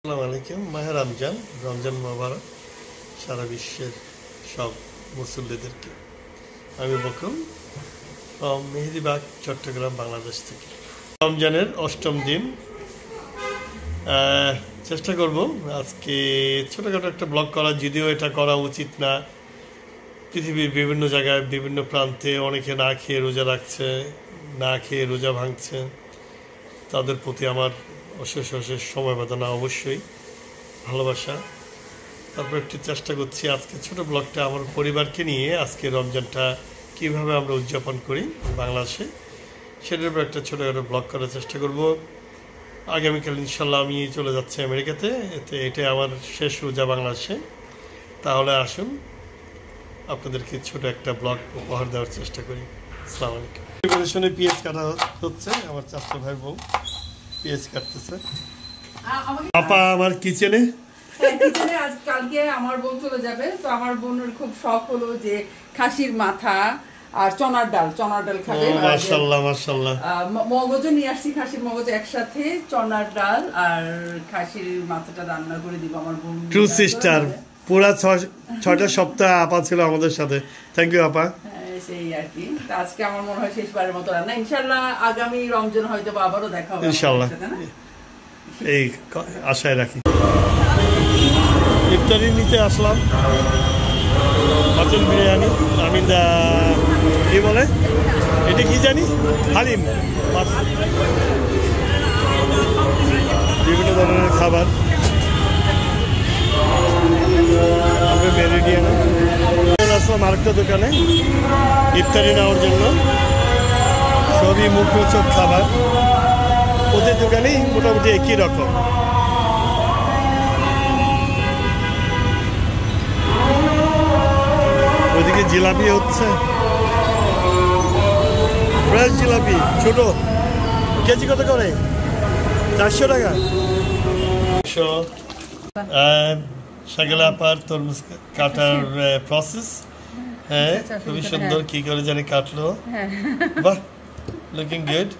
আসসালামু আলাইকুম। মাহে রমজান, রমজান মোবারক সারা বিশ্বের সব মুসল্লিদেরকে। আমি বকুল ফ্রম মেহেদিবাগ, চট্টগ্রাম, বাংলাদেশ থেকে। রমজানের ৮ম দিন, চেষ্টা করব আজকে ছোটোখাটো একটা ব্লগ করা, যদিও এটা করা উচিত না। পৃথিবীর বিভিন্ন জায়গায় বিভিন্ন প্রান্তে অনেকে না খেয়ে রোজা রাখছে, না খেয়ে রোজা ভাঙছে। তাদের প্রতি আমার অশেষ সমবেদনা, অবশ্যই ভালোবাসা। তারপর একটু চেষ্টা করছি আজকে ছোট ব্লগটা আমার পরিবারকে নিয়ে আজকে রমজানটা কিভাবে আমরা উদযাপন করি বাংলাদেশে, সেটার উপর একটা ছোটোখাটো ব্লগ করার চেষ্টা করব। আগামীকাল ইনশাল্লাহ আমি চলে যাচ্ছি আমেরিকাতে, এটা আমার শেষ রোজা বাংলাদেশে। তাহলে আসুন আপনাদেরকে ছোট একটা ব্লগ উপহার দেওয়ার চেষ্টা করি। আসসালামু আলাইকুম। প্রিপারেশনে পেঁয়াজ কাটা হচ্ছে, আমার চাচা ভাই বউ পেঁয়াজ কাটতেছে। আপা আমার কিচেনে আজ কালকে আমার বোন চলে যাবে, তো আমার বোনের খুব শখ হলো যে খাসির মাথা আর চনার ডাল খাবে। মাশাআল্লাহ মাশাআল্লাহ। মগজও নিয়ে আসছি, খাসির মগজ একসাথে, চনার ডাল আর খাসির মাথাটা রান্না করে দিব আমার বোন। ট্রু সিস্টার, পুরা ৬টা সপ্তাহ আপা ছিল আমাদের সাথে। থ্যাংক ইউ আপা। সেই আর কি, আজকে আমার মনে হয় শেষবারের মতো রান্না। ইনশাআল্লাহ আগামী রমজান হয়তো আবারও দেখা হবে ইনশাআল্লাহ, এই আশায় রাখি। ইফতারি নিতে আসলাম, মাটন বিরিয়ানি, আমি কি বলে এটা কি জানি, হালিম, বিভিন্ন ধরনের খাবার। আমি মেরিডিয়ানে আসলাম আরেকটা দোকানে ইফতারি নেওয়ার জন্য। সবই মুখরোচক খাবার, ওদের দোকানেই মোটামুটি একই রকম। ওইদিকে জিলাপি হচ্ছে, ফ্রেশ জিলাপি, ছোট, কেজি কত করে? 400 টাকা। শাকিলা আপার তরমুজ কাটার প্রসেস, হ্যাঁ খুবই সুন্দর। কি করে জানি কাটলো, বাহ, লুকিং গুড।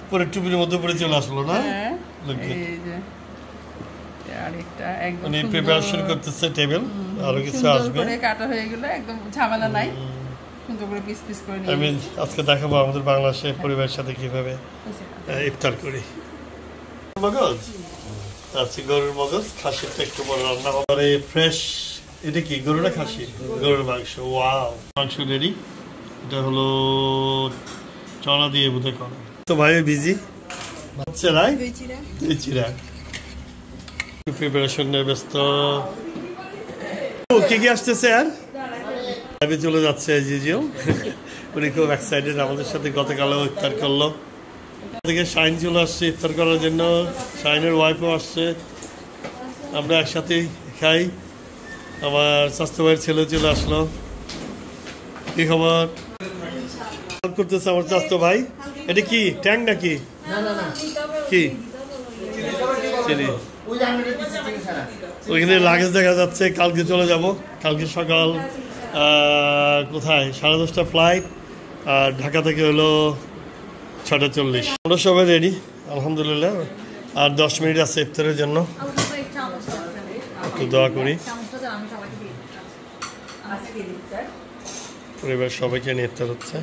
পুরো টুপির মধ্যে পরে চলে আসলো না? মানে প্রিপারেশন করতেছে টেবিল, আরো কিছু আসবে। কাটা হয়ে গেল, একদম ঝামেলা নাই, সুন্দর করে পিস পিস করে নিয়ে। আমি আজকে দেখাবো আমাদের বাংলাদেশের পরিবারের সাথে কিভাবে ইফতার করি। মগজ আছে, গরুর মগজ, খাসিরটা একটু বড় রান্না হবে। ফ্রেশ, এটা কি গরু না খাসি? গরুর মাংস। ওয়াও, মাংস রেডি। এটা হলো চনা দিয়ে বোধহয় করা। তো ভাই বিজি হচ্ছে রাই চিরা প্রিপারেশনের ব্যস্ত। কি কি আসতেছে আর আমি চলে যাচ্ছে জিজিও, উনি খুব এক্সাইটেড আমাদের সাথে। গতকালও ইফতার করলো, থেকে শাইন চলে আসছে ইফতার করার জন্য, শাইনের ওয়াইফও আসছে, আমরা একসাথে খাই। আমার স্বাস্থ্য ভাইয়ের ছেলে চলে আসলো। কি খবর করতেছে আমার স্বাস্থ্য ভাই? এটা কি ট্যাঙ্ক নাকি? কি চিনি? ওইখানে লাগেজ দেখা যাচ্ছে। কালকে চলে যাব, কালকে সকাল কোথায় 10:30 ফ্লাইট, আর ঢাকা থেকে হলো 6:40। আমরা সবাই রেডি আলহামদুলিল্লাহ। আর 10 মিনিট আছে ইফতারের জন্য, একটু দোয়া করি পরিবার সবাইকে নিয়ে ইফতার হচ্ছে।